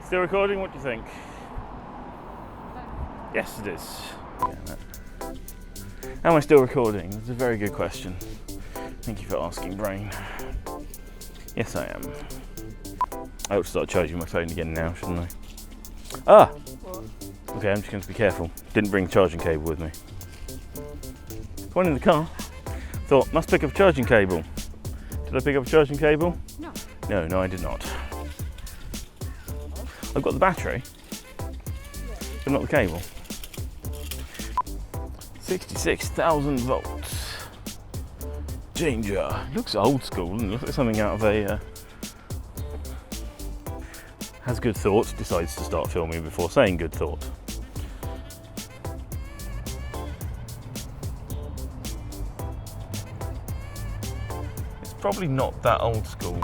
Still recording? What do you think? Yes, it is. Am I still recording? That's a very good question. Thank you for asking, brain. Yes, I am. I ought to start charging my phone again now, shouldn't I? Ah! What? Okay, I'm just going to be careful. Didn't bring the charging cable with me. One in the car. Thought, must pick up a charging cable. Did I pick up a charging cable? No. No, I did not. I've got the battery, but not the cable. 66,000 volts. Danger. Looks old school, and looks like something out of a... has good thoughts, decides to start filming before saying good thought. It's probably not that old school.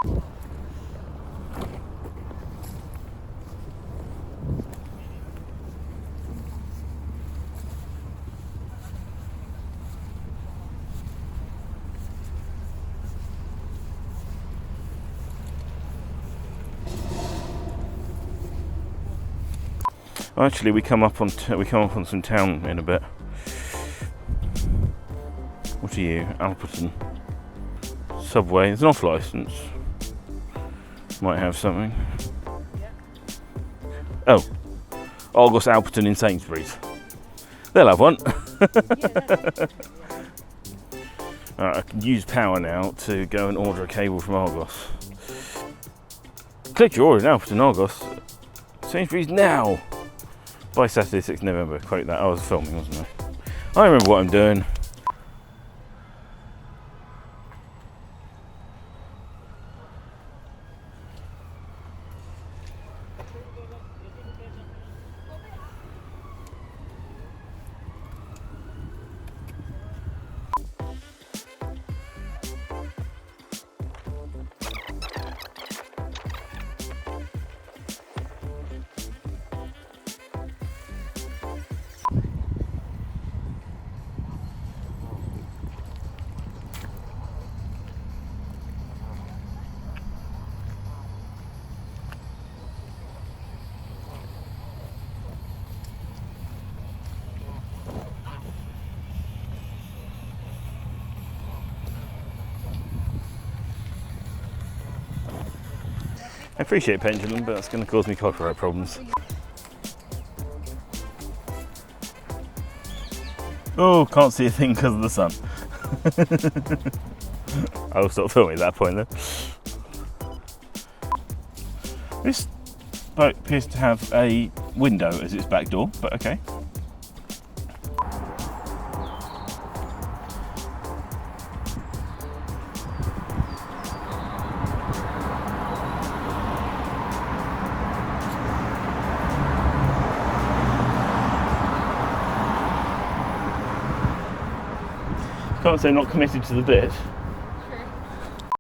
Actually, we come up on some town in a bit. What are you, Alperton? Subway. There's an off licence. Might have something. Oh, Argos Alperton in Sainsbury's. They'll have one. Alright, I can use power now to go and order a cable from Argos. Click your order in Alperton Argos. Sainsbury's now. By Saturday, 6th November. Quote that. I was filming, wasn't I? I remember what I'm doing. I appreciate Pendulum, but that's going to cause me copyright problems. Oh, can't see a thing because of the sun. I will stop filming at that point then. This boat appears to have a window as its back door, but okay. Can't say I'm not committed to the bit.